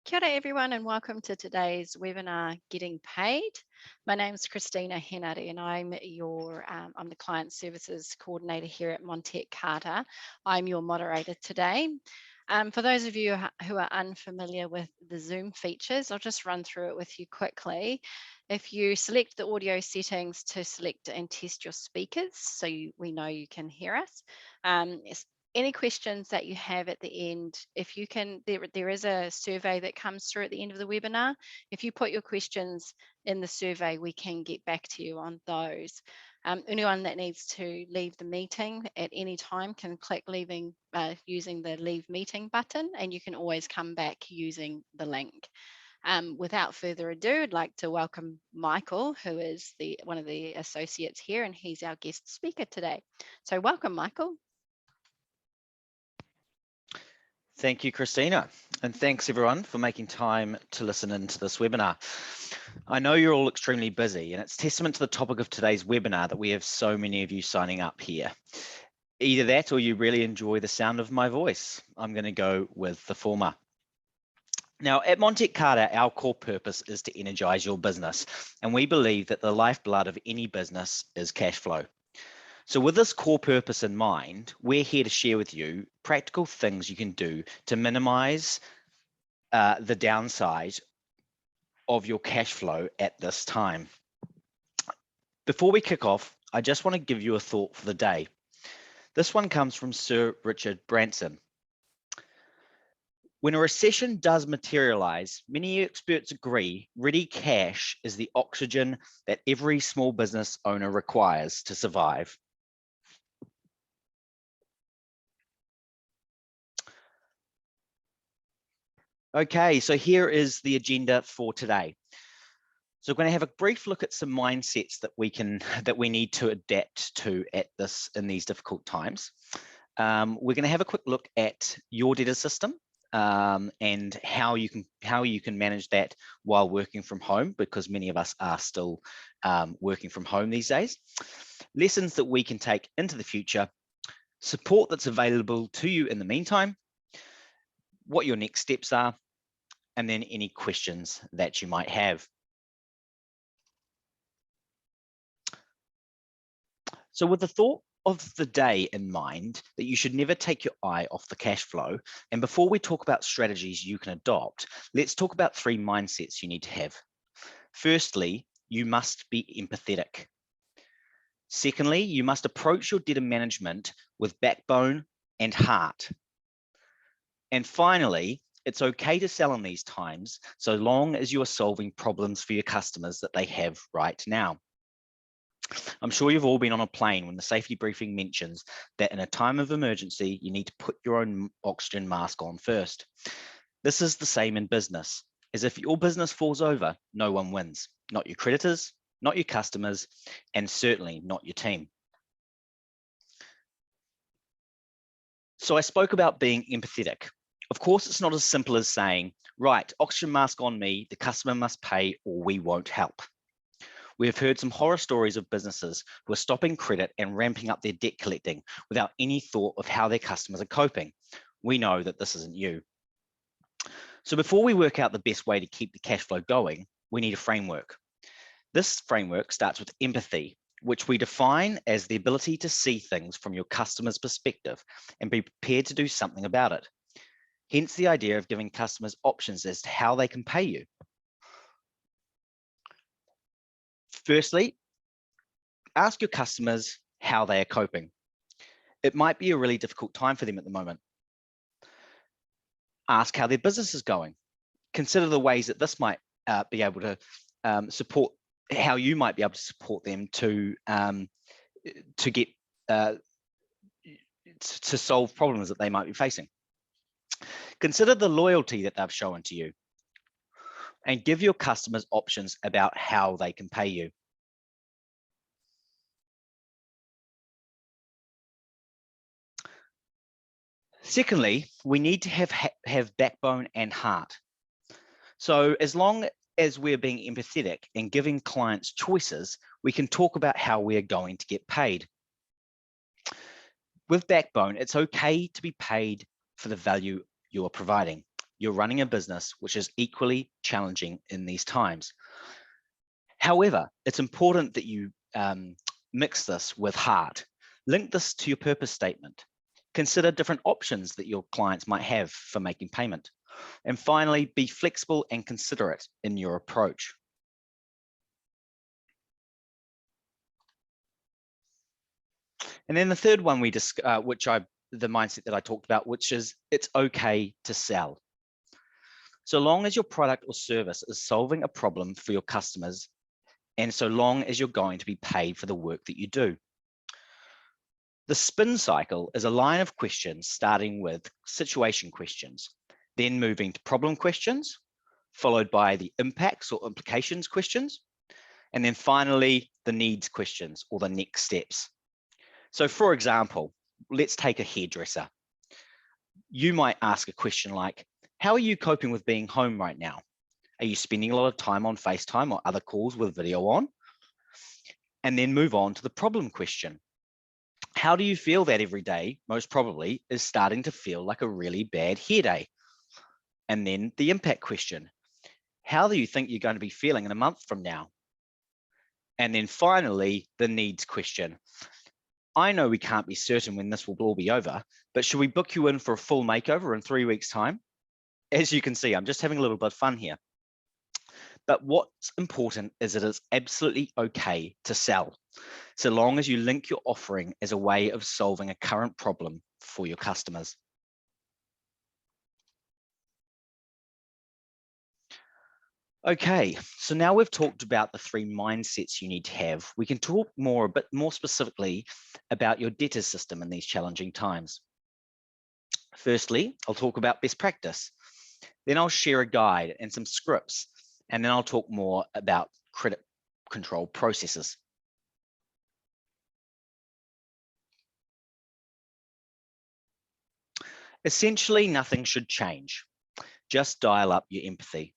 Kia ora everyone and welcome to today's webinar, Getting Paid. My name is Christina Henare and I'm the Client Services Coordinator here at Montet Carter. I'm your moderator today. For those of you who are unfamiliar with the Zoom features, I'll just run through it with you quickly. If you select the audio settings to select and test your speakers so we know you can hear us, any questions that you have at the end, if you can, there is a survey that comes through at the end of the webinar. If you put your questions in the survey, we can get back to you on those. Anyone that needs to leave the meeting at any time can click using the leave meeting button, and you can always come back using the link. Without further ado, I'd like to welcome Michael, who is one of the associates here, and he's our guest speaker today. So welcome, Michael. Thank you, Christina, and thanks everyone for making time to listen into this webinar. I know you're all extremely busy, and it's testament to the topic of today's webinar that we have so many of you signing up here. Either that or you really enjoy the sound of my voice. I'm going to go with the former. Now, at Montet Carter, our core purpose is to energize your business, and we believe that the lifeblood of any business is cash flow. So with this core purpose in mind, we're here to share with you practical things you can do to minimize the downside of your cash flow at this time. Before we kick off, I just want to give you a thought for the day. This one comes from Sir Richard Branson. When a recession does materialize, many experts agree ready cash is the oxygen that every small business owner requires to survive. Okay, so here is the agenda for today. So we're going to have a brief look at some mindsets that we need to adapt to in these difficult times. We're going to have a quick look at your data system and how you can manage that while working from home, because many of us are still working from home these days. Lessons that we can take into the future, support that's available to you in the meantime, what your next steps are, and then any questions that you might have. So with the thought of the day in mind, that you should never take your eye off the cash flow, and before we talk about strategies you can adopt, let's talk about 3 mindsets you need to have. Firstly, you must be empathetic. Secondly, you must approach your data management with backbone and heart. And finally, it's okay to sell in these times, so long as you are solving problems for your customers that they have right now. I'm sure you've all been on a plane when the safety briefing mentions that in a time of emergency, you need to put your own oxygen mask on first. This is the same in business, as if your business falls over, no one wins, not your creditors, not your customers, and certainly not your team. So I spoke about being empathetic. Of course, it's not as simple as saying, right, oxygen mask on me, the customer must pay or we won't help. We have heard some horror stories of businesses who are stopping credit and ramping up their debt collecting without any thought of how their customers are coping. We know that this isn't you. So before we work out the best way to keep the cash flow going, we need a framework. This framework starts with empathy, which we define as the ability to see things from your customer's perspective and be prepared to do something about it. Hence the idea of giving customers options as to how they can pay you. Firstly, ask your customers how they are coping. It might be a really difficult time for them at the moment. Ask how their business is going. Consider the ways that this might be able to support, how you might be able to support them to get to solve problems that they might be facing. Consider the loyalty that they've shown to you, and give your customers options about how they can pay you. Secondly, we need to have backbone and heart. So as long as we're being empathetic and giving clients choices, we can talk about how we are going to get paid. With backbone, it's okay to be paid for the value you are providing. you're running a business which is equally challenging in these times. However, it's important that you mix this with heart. Link this to your purpose statement. Consider different options that your clients might have for making payment. And finally, be flexible and considerate in your approach. And then the third one the mindset that I talked about, which is it's okay to sell. So long as your product or service is solving a problem for your customers, and so long as you're going to be paid for the work that you do. The spin cycle is a line of questions starting with situation questions, then moving to problem questions, followed by the impacts or implications questions, and then finally the needs questions or the next steps. So for example, let's take a hairdresser. You might ask a question like, how are you coping with being home right now? Are you spending a lot of time on FaceTime or other calls with video on? And then move on to the problem question. How do you feel that every day, most probably, is starting to feel like a really bad hair day? And then the impact question. How do you think you're going to be feeling in a month from now? And then finally, the needs question. I know we can't be certain when this will all be over, but should we book you in for a full makeover in 3 weeks' time? As you can see, I'm just having a little bit of fun here. But what's important is that it's absolutely okay to sell, so long as you link your offering as a way of solving a current problem for your customers. Okay, so now we've talked about the 3 mindsets you need to have. We can talk a bit more specifically about your debtor system in these challenging times. Firstly, I'll talk about best practice. Then I'll share a guide and some scripts, and then I'll talk more about credit control processes. Essentially, nothing should change. Just dial up your empathy.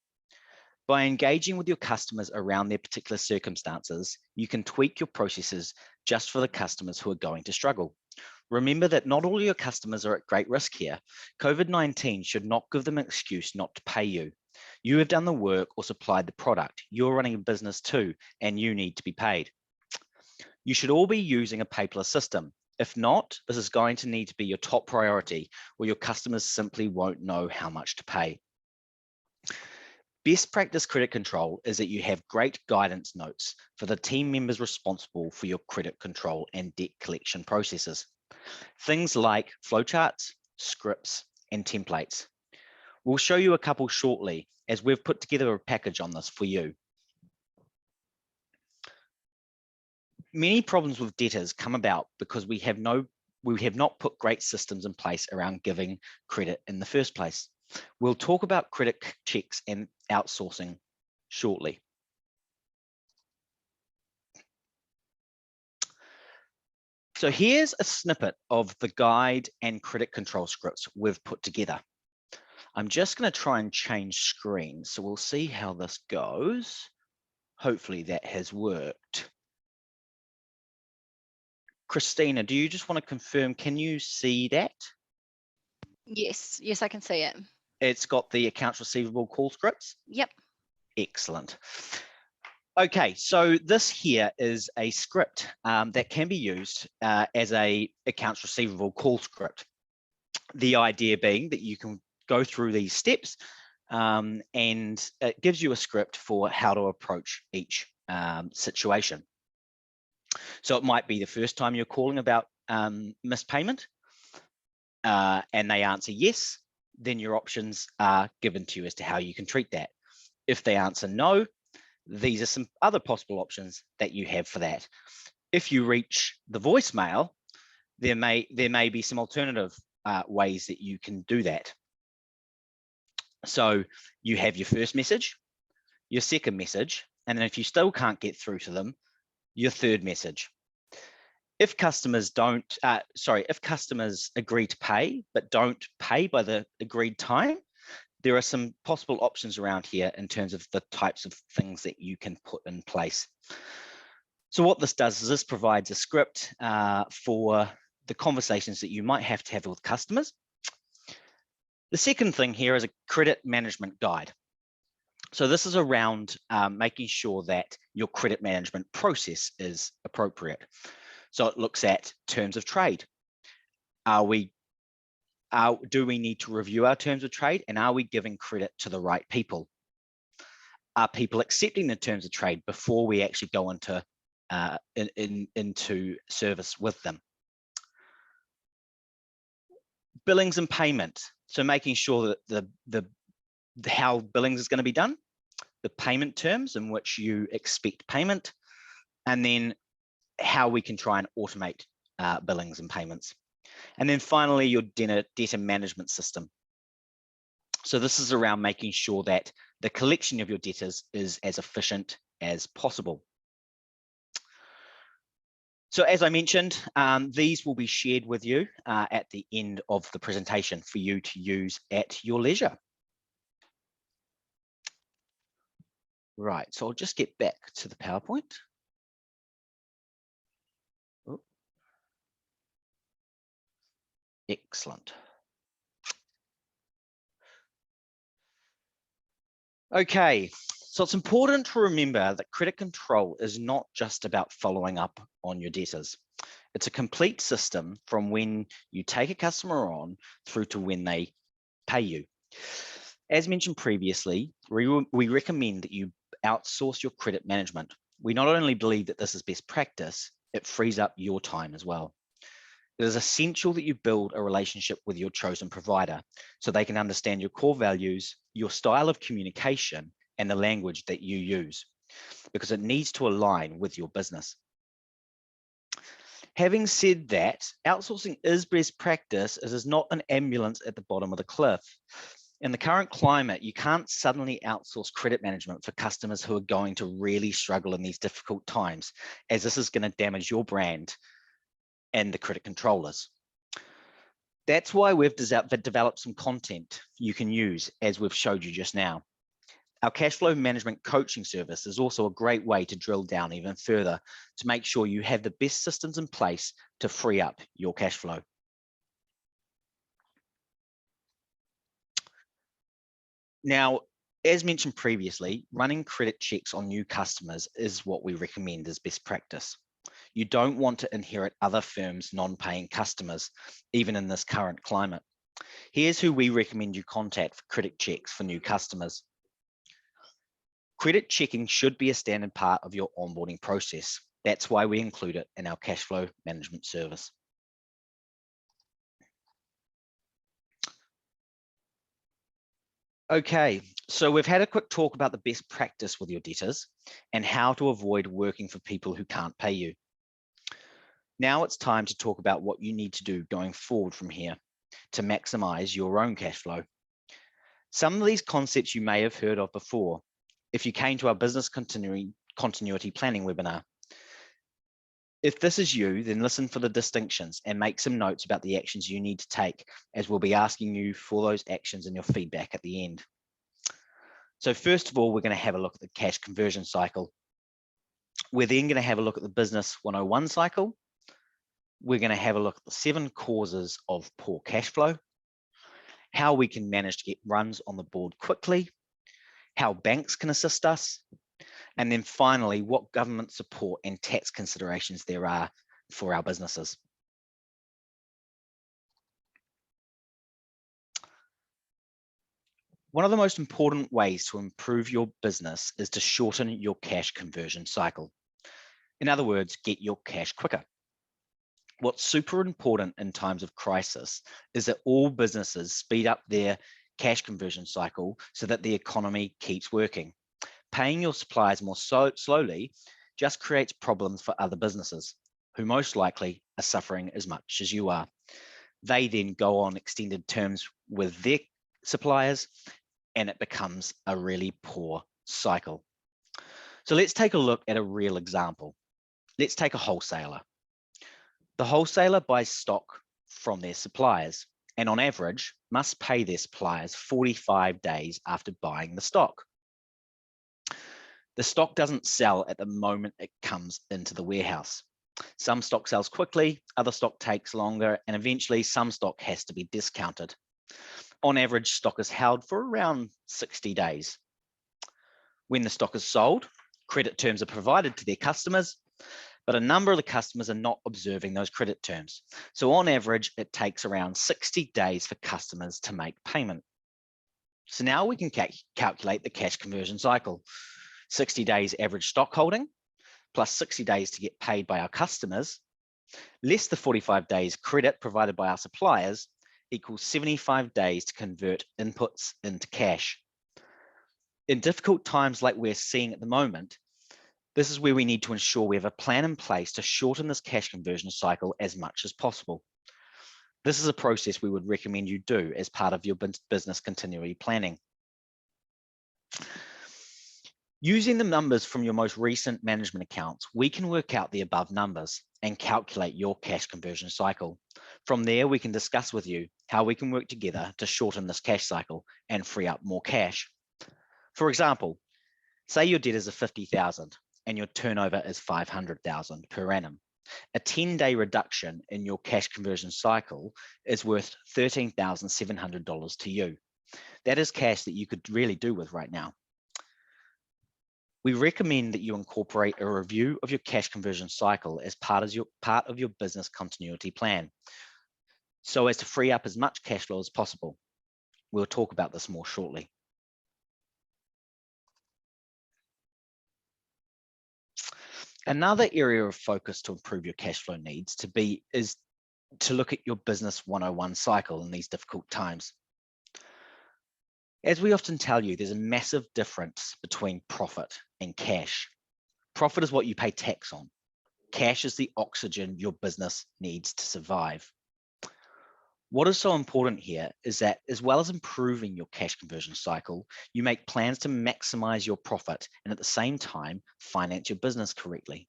By engaging with your customers around their particular circumstances, you can tweak your processes just for the customers who are going to struggle. Remember that not all your customers are at great risk here. COVID-19 should not give them an excuse not to pay you. You have done the work or supplied the product. You're running a business too, and you need to be paid. You should all be using a paperless system. If not, this is going to need to be your top priority, or your customers simply won't know how much to pay. Best practice credit control is that you have great guidance notes for the team members responsible for your credit control and debt collection processes. Things like flowcharts, scripts, and templates. We'll show you a couple shortly as we've put together a package on this for you. Many problems with debtors come about because we have not put great systems in place around giving credit in the first place. We'll talk about credit checks and outsourcing shortly. So here's a snippet of the guide and credit control scripts we've put together. I'm just going to try and change screens, so we'll see how this goes. Hopefully that has worked. Christina, do you just want to confirm, can you see that? Yes, I can see it. It's got the accounts receivable call scripts? Yep. Excellent. Okay, so this here is a script that can be used as a accounts receivable call script. The idea being that you can go through these steps and it gives you a script for how to approach each situation. So it might be the first time you're calling about missed payment and they answer yes, then your options are given to you as to how you can treat that. If they answer no, these are some other possible options that you have for that. If you reach the voicemail, there may be some alternative ways that you can do that. So you have your first message, your second message, and then if you still can't get through to them, your third message. If customers if customers agree to pay but don't pay by the agreed time, there are some possible options around here in terms of the types of things that you can put in place. So what this does is this provides a script for the conversations that you might have to have with customers. The second thing here is a credit management guide. So this is around making sure that your credit management process is appropriate. So it looks at terms of trade. Do we need to review our terms of trade, and are we giving credit to the right people? Are people accepting the terms of trade before we actually go into service with them? Billings and payment. So making sure that how billings is going to be done, the payment terms in which you expect payment, and then how we can try and automate billings and payments. And then finally, your debtor management system. So this is around making sure that the collection of your debtors is as efficient as possible. So as I mentioned, these will be shared with you at the end of the presentation for you to use at your leisure. Right, so I'll just get back to the PowerPoint. Oh. Excellent. Okay, so it's important to remember that credit control is not just about following up on your debtors. It's a complete system from when you take a customer on through to when they pay you. As mentioned previously, we recommend that you outsource your credit management. We not only believe that this is best practice, it frees up your time as well. It is essential that you build a relationship with your chosen provider so they can understand your core values, your style of communication, and the language that you use, because it needs to align with your business. Having said that, outsourcing is best practice. It is not an ambulance at the bottom of the cliff. In the current climate, you can't suddenly outsource credit management for customers who are going to really struggle in these difficult times, as this is going to damage your brand and the credit controllers. That's why we've developed some content you can use, as we've showed you just now. Our cash flow management coaching service is also a great way to drill down even further to make sure you have the best systems in place to free up your cash flow. Now, as mentioned previously, running credit checks on new customers is what we recommend as best practice. You don't want to inherit other firms' non-paying customers, even in this current climate. Here's who we recommend you contact for credit checks for new customers. Credit checking should be a standard part of your onboarding process. That's why we include it in our cash flow management service. Okay, so we've had a quick talk about the best practice with your debtors and how to avoid working for people who can't pay you. Now it's time to talk about what you need to do going forward from here to maximize your own cash flow. Some of these concepts you may have heard of before if you came to our business continuity planning webinar. If this is you, then listen for the distinctions and make some notes about the actions you need to take, as we'll be asking you for those actions in your feedback at the end. So first of all, we're going to have a look at the cash conversion cycle. We're then going to have a look at the business 101 cycle. We're going to have a look at the 7 causes of poor cash flow, how we can manage to get runs on the board quickly, how banks can assist us, and then finally, what government support and tax considerations there are for our businesses. One of the most important ways to improve your business is to shorten your cash conversion cycle. In other words, get your cash quicker. What's super important in times of crisis is that all businesses speed up their cash conversion cycle so that the economy keeps working. Paying your suppliers more slowly just creates problems for other businesses who most likely are suffering as much as you are. They then go on extended terms with their suppliers and it becomes a really poor cycle. So let's take a look at a real example. Let's take a wholesaler. The wholesaler buys stock from their suppliers and on average must pay their suppliers 45 days after buying the stock. The stock doesn't sell at the moment it comes into the warehouse. Some stock sells quickly, other stock takes longer, and eventually some stock has to be discounted. On average, stock is held for around 60 days. When the stock is sold, credit terms are provided to their customers, but a number of the customers are not observing those credit terms. So on average, it takes around 60 days for customers to make payment. So now we can calculate the cash conversion cycle. 60 days average stock holding, plus 60 days to get paid by our customers, less the 45 days credit provided by our suppliers, equals 75 days to convert inputs into cash. In difficult times like we're seeing at the moment, this is where we need to ensure we have a plan in place to shorten this cash conversion cycle as much as possible. This is a process we would recommend you do as part of your business continuity planning. Using the numbers from your most recent management accounts, we can work out the above numbers and calculate your cash conversion cycle. From there, we can discuss with you how we can work together to shorten this cash cycle and free up more cash. For example, say your debt is a 50,000 and your turnover is 500,000 per annum. A 10-day reduction in your cash conversion cycle is worth $13,700 to you. That is cash that you could really do with right now. We recommend that you incorporate a review of your cash conversion cycle as part of your business continuity plan, so as to free up as much cash flow as possible. We'll talk about this more shortly. Another area of focus to improve your cash flow is to look at your business 101 cycle in these difficult times. As we often tell you, there's a massive difference between profit and cash. Profit is what you pay tax on. Cash is the oxygen your business needs to survive. What is so important here is that as well as improving your cash conversion cycle, you make plans to maximize your profit and at the same time, finance your business correctly.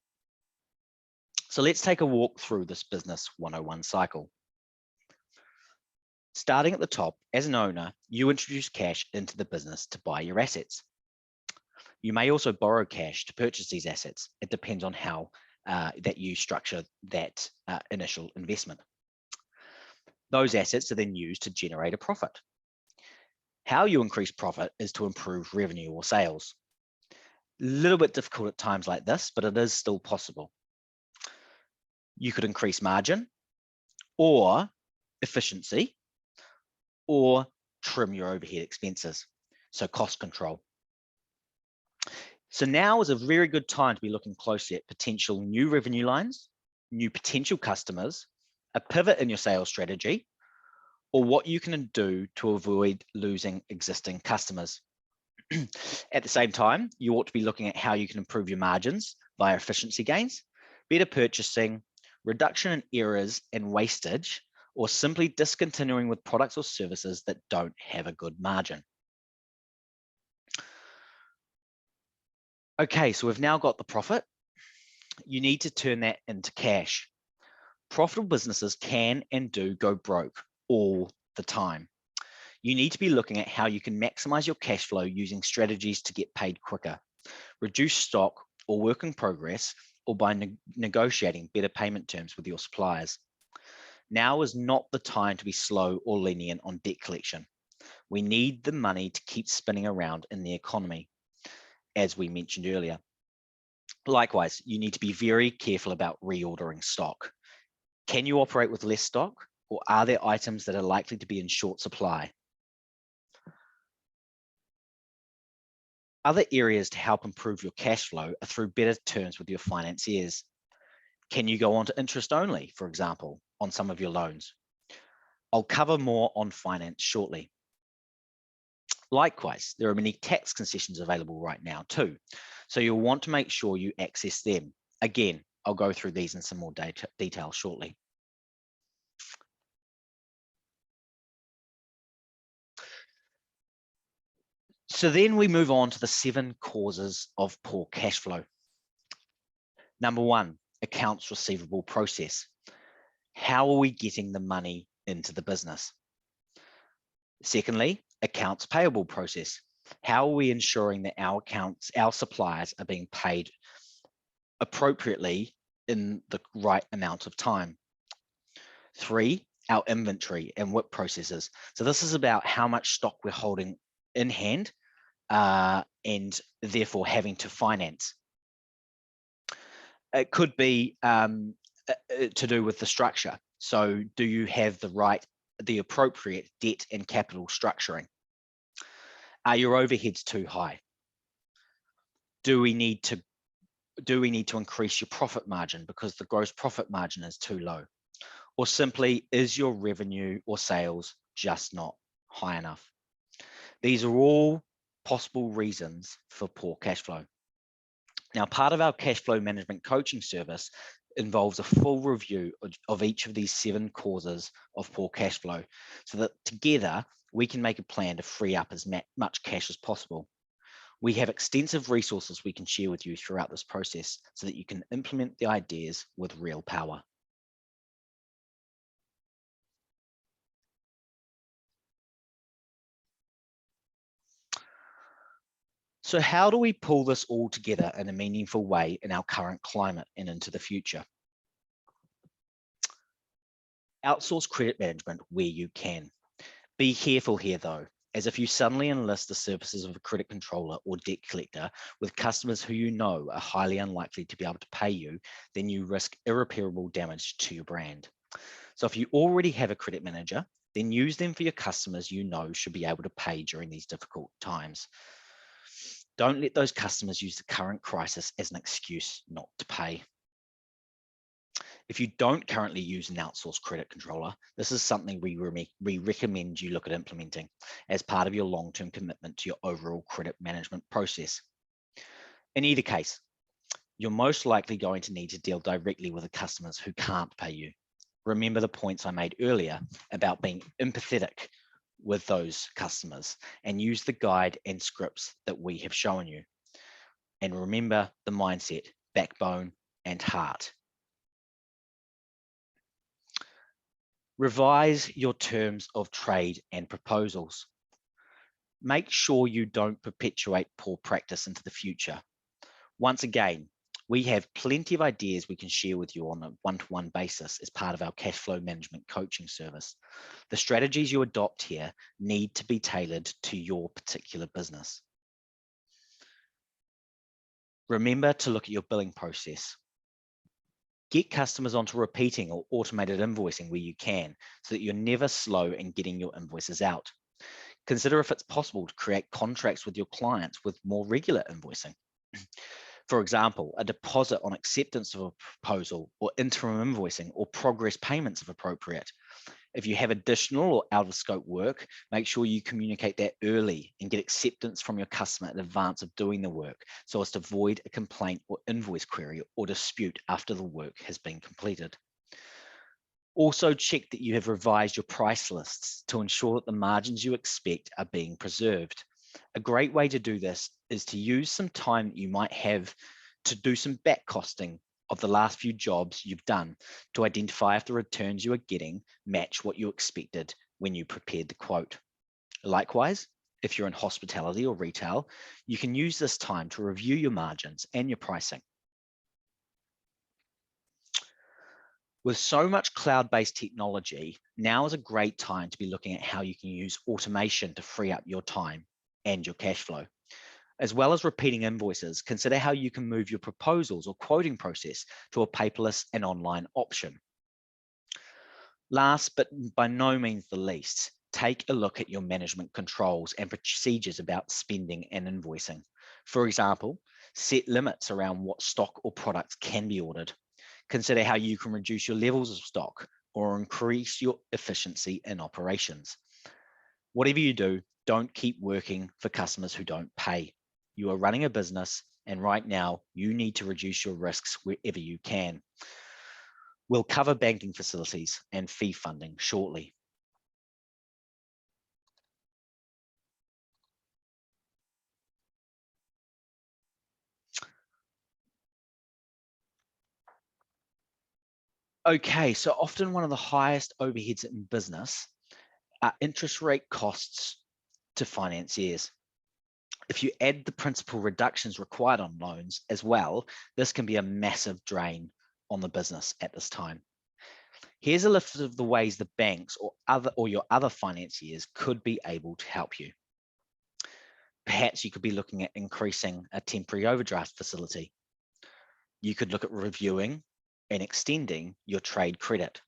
So let's take a walk through this business 101 cycle. Starting at the top, as an owner, you introduce cash into the business to buy your assets. You may also borrow cash to purchase these assets. It depends on how that you structure that initial investment. Those assets are then used to generate a profit. How you increase profit is to improve revenue or sales. A little bit difficult at times like this, but it is still possible. You could increase margin or efficiency or trim your overhead expenses, so cost control. So now is a very good time to be looking closely at potential new revenue lines, new potential customers, a pivot in your sales strategy, or what you can do to avoid losing existing customers. At the same time, you ought to be looking at how you can improve your margins via efficiency gains, better purchasing, reduction in errors and wastage, or simply discontinuing with products or services that don't have a good margin. Okay, so we've now got the profit. You need to turn that into cash. Profitable businesses can and do go broke all the time. You need to be looking at how you can maximize your cash flow using strategies to get paid quicker, reduce stock or work in progress, or by negotiating better payment terms with your suppliers. Now is not the time to be slow or lenient on debt collection. We need the money to keep spinning around in the economy, as we mentioned earlier. Likewise, you need to be very careful about reordering stock. Can you operate with less stock, or are there items that are likely to be in short supply? Other areas to help improve your cash flow are through better terms with your financiers. Can you go on to interest only, for example, on some of your loans? I'll cover more on finance shortly. Likewise, there are many tax concessions available right now too, so you'll want to make sure you access them. Again, I'll go through these in some more detail shortly. So then we move on to the 7 causes of poor cash flow. Number 1, accounts receivable process. How are we getting the money into the business? Secondly, accounts payable process. How are we ensuring that our suppliers are being paid appropriately in the right amount of time? 3, our inventory and WIP processes. So this is about how much stock we're holding in hand and therefore having to finance. It could be to do with the structure. So do you have the appropriate debt and capital structuring? Are your overheads too high? Do we need to increase your profit margin because the gross profit margin is too low? Or simply, is your revenue or sales just not high enough? These are all possible reasons for poor cash flow. Now, part of our cash flow management coaching service involves a full review of each of these 7 causes of poor cash flow so that together we can make a plan to free up as much cash as possible. We have extensive resources we can share with you throughout this process so that you can implement the ideas with real power. So how do we pull this all together in a meaningful way in our current climate and into the future? Outsource credit management where you can. Be careful here though, as if you suddenly enlist the services of a credit controller or debt collector with customers who you know are highly unlikely to be able to pay you, then you risk irreparable damage to your brand. So if you already have a credit manager, then use them for your customers you know should be able to pay during these difficult times. Don't let those customers use the current crisis as an excuse not to pay. If you don't currently use an outsourced credit controller, this is something we recommend you look at implementing as part of your long-term commitment to your overall credit management process. In either case, you're most likely going to need to deal directly with the customers who can't pay you. Remember the points I made earlier about being empathetic with those customers and use the guide and scripts that we have shown you. And remember the mindset, backbone, and heart. Revise your terms of trade and proposals. Make sure you don't perpetuate poor practice into the future. Once again, we have plenty of ideas we can share with you on a one-to-one basis as part of our cash flow management coaching service. The strategies you adopt here need to be tailored to your particular business. Remember to look at your billing process. Get customers onto repeating or automated invoicing where you can, so that you're never slow in getting your invoices out. Consider if it's possible to create contracts with your clients with more regular invoicing. For example, a deposit on acceptance of a proposal, or interim invoicing, or progress payments if appropriate. If you have additional or out of scope work, make sure you communicate that early and get acceptance from your customer in advance of doing the work so as to avoid a complaint or invoice query or dispute after the work has been completed. Also check that you have revised your price lists to ensure that the margins you expect are being preserved. A great way to do this is to use some time that you might have to do some back costing of the last few jobs you've done to identify if the returns you are getting match what you expected when you prepared the quote. Likewise, if you're in hospitality or retail, you can use this time to review your margins and your pricing. With so much cloud-based technology, now is a great time to be looking at how you can use automation to free up your time and your cash flow. As well as repeating invoices, consider how you can move your proposals or quoting process to a paperless and online option. Last, but by no means the least, take a look at your management controls and procedures about spending and invoicing. For example, set limits around what stock or products can be ordered. Consider how you can reduce your levels of stock or increase your efficiency in operations. Whatever you do, don't keep working for customers who don't pay. You are running a business, and right now you need to reduce your risks wherever you can. We'll cover banking facilities and fee funding shortly. Okay, so often one of the highest overheads in business are interest rate costs to financiers. If you add the principal reductions required on loans as well, this can be a massive drain on the business at this time. Here's a list of the ways the banks or your other financiers could be able to help you. Perhaps you could be looking at increasing a temporary overdraft facility. You could look at reviewing and extending your trade credit.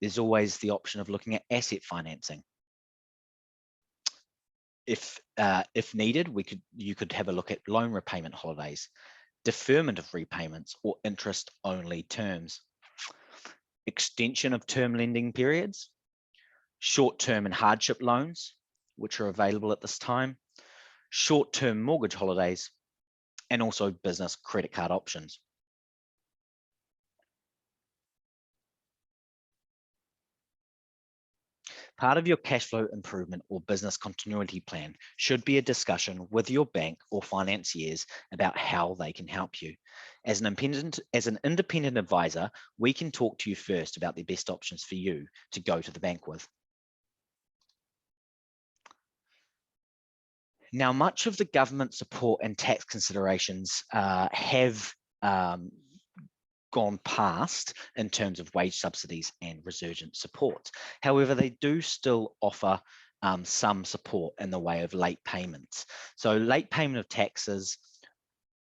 There's always the option of looking at asset financing. If needed, you could have a look at loan repayment holidays, deferment of repayments, or interest-only terms, extension of term lending periods, short-term and hardship loans, which are available at this time, short-term mortgage holidays, and also business credit card options. Part of your cash flow improvement or business continuity plan should be a discussion with your bank or financiers about how they can help you. As an independent advisor, we can talk to you first about the best options for you to go to the bank with. Now, much of the government support and tax considerations have gone past in terms of wage subsidies and resurgent support. However, they do still offer some support in the way of late payments. So late payment of taxes,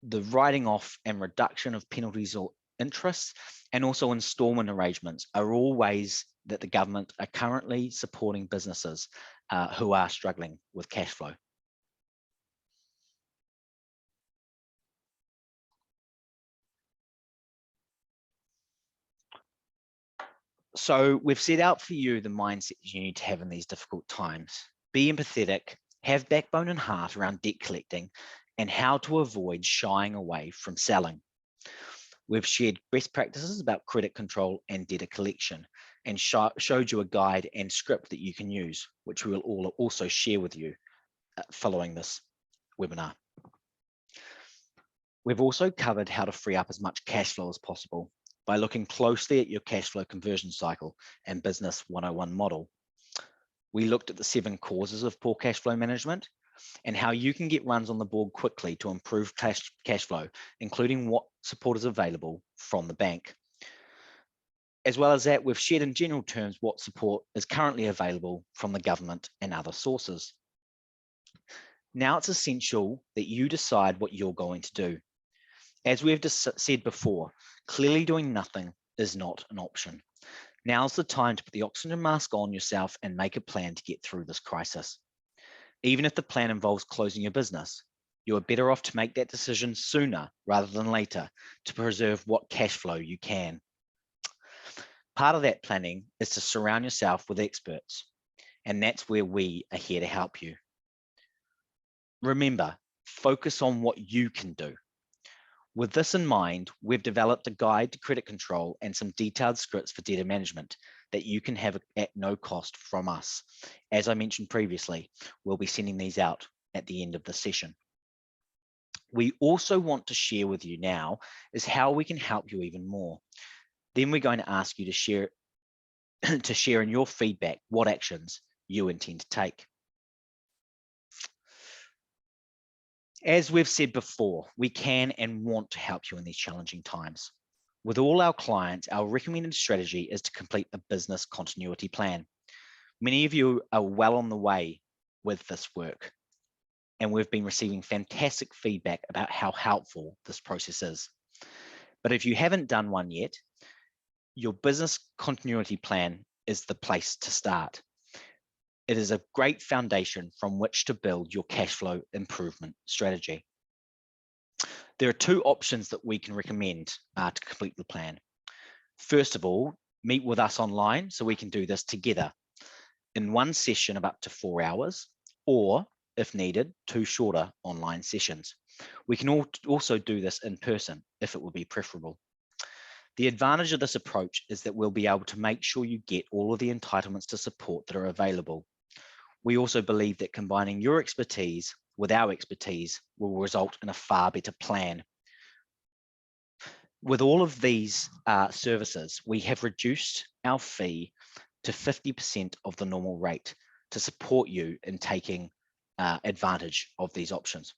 the writing off and reduction of penalties or interest, and also installment arrangements are all ways that the government are currently supporting businesses who are struggling with cash flow. So we've set out for you the mindset you need to have in these difficult times. Be empathetic, have backbone and heart around debt collecting, and how to avoid shying away from selling. We've shared best practices about credit control and debtor collection, and showed you a guide and script that you can use, which we will also share with you following this webinar. We've also covered how to free up as much cash flow as possible by looking closely at your cash flow conversion cycle and business 101 model. We looked at the 7 causes of poor cash flow management and how you can get runs on the board quickly to improve cash flow, including what support is available from the bank. As well as that, we've shared in general terms what support is currently available from the government and other sources. Now it's essential that you decide what you're going to do. As we've just said before, clearly doing nothing is not an option. Now's the time to put the oxygen mask on yourself and make a plan to get through this crisis. Even if the plan involves closing your business, you are better off to make that decision sooner rather than later to preserve what cash flow you can. Part of that planning is to surround yourself with experts, and that's where we are here to help you. Remember, focus on what you can do. With this in mind, we've developed a guide to credit control and some detailed scripts for debtor management that you can have at no cost from us. As I mentioned previously, we'll be sending these out at the end of the session. We also want to share with you now is how we can help you even more. Then we're going to ask you to share in your feedback what actions you intend to take. As we've said before, we can and want to help you in these challenging times. With all our clients, our recommended strategy is to complete a business continuity plan. Many of you are well on the way with this work, and we've been receiving fantastic feedback about how helpful this process is. But if you haven't done one yet, your business continuity plan is the place to start. It is a great foundation from which to build your cash flow improvement strategy. There are 2 options that we can recommend to complete the plan. First of all, meet with us online so we can do this together in one session of up to 4 hours, or if needed, 2 shorter online sessions. We can also do this in person if it would be preferable. The advantage of this approach is that we'll be able to make sure you get all of the entitlements to support that are available. We also believe that combining your expertise with our expertise will result in a far better plan. With all of these services, we have reduced our fee to 50% of the normal rate to support you in taking advantage of these options.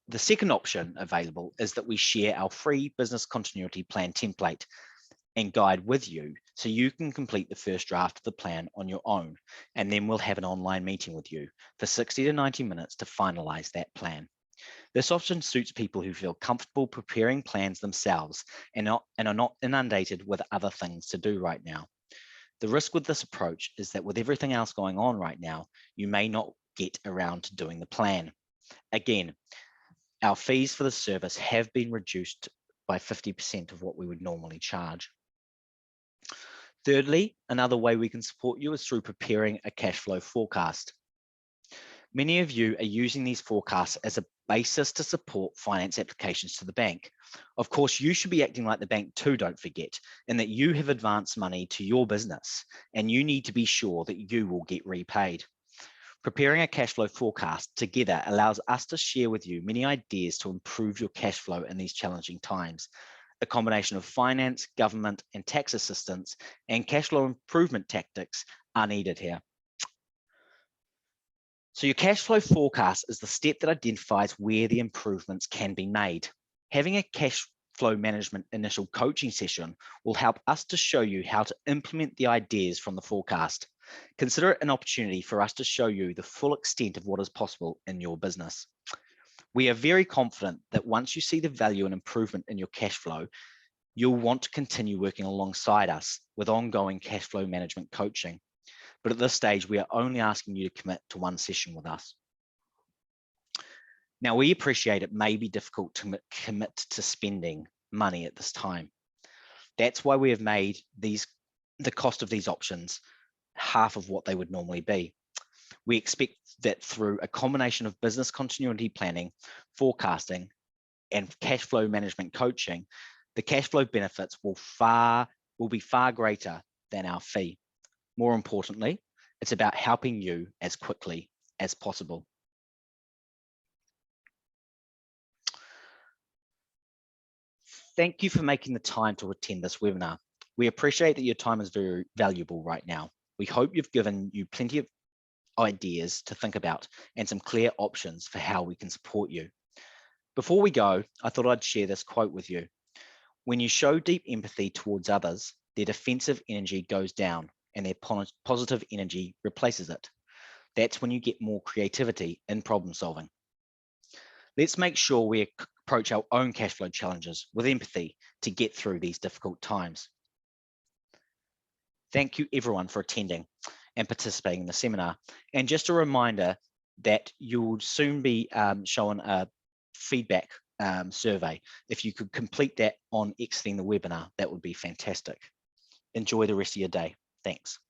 The second option available is that we share our free business continuity plan template and guide with you so you can complete the first draft of the plan on your own. And then we'll have an online meeting with you for 60 to 90 minutes to finalize that plan. This option suits people who feel comfortable preparing plans themselves and are not inundated with other things to do right now. The risk with this approach is that with everything else going on right now, you may not get around to doing the plan. Again, our fees for the service have been reduced by 50% of what we would normally charge. Thirdly, another way we can support you is through preparing a cash flow forecast. Many of you are using these forecasts as a basis to support finance applications to the bank. Of course, you should be acting like the bank too, don't forget, in that you have advanced money to your business and you need to be sure that you will get repaid. Preparing a cash flow forecast together allows us to share with you many ideas to improve your cash flow in these challenging times. A combination of finance, government, and tax assistance and cash flow improvement tactics are needed here. So your cash flow forecast is the step that identifies where the improvements can be made. Having a cash flow management initial coaching session will help us to show you how to implement the ideas from the forecast. Consider it an opportunity for us to show you the full extent of what is possible in your business. We are very confident that once you see the value and improvement in your cash flow, you'll want to continue working alongside us with ongoing cash flow management coaching. But at this stage, we are only asking you to commit to one session with us. Now, we appreciate it may be difficult to commit to spending money at this time. That's why we have made the cost of these options half of what they would normally be. We expect that through a combination of business continuity planning, forecasting, and cash flow management coaching, the cash flow benefits will be far greater than our fee. More importantly, it's about helping you as quickly as possible. Thank you for making the time to attend this webinar. We appreciate that your time is very valuable right now. We hope you've given you plenty of ideas to think about and some clear options for how we can support you. Before we go, I thought I'd share this quote with you. When you show deep empathy towards others, their defensive energy goes down and their positive energy replaces it. That's when you get more creativity in problem solving. Let's make sure we approach our own cash flow challenges with empathy to get through these difficult times. Thank you everyone for attending and participating in the seminar. And just a reminder that you'll soon be shown a feedback survey. If you could complete that on exiting the webinar, that would be fantastic. Enjoy the rest of your day. Thanks.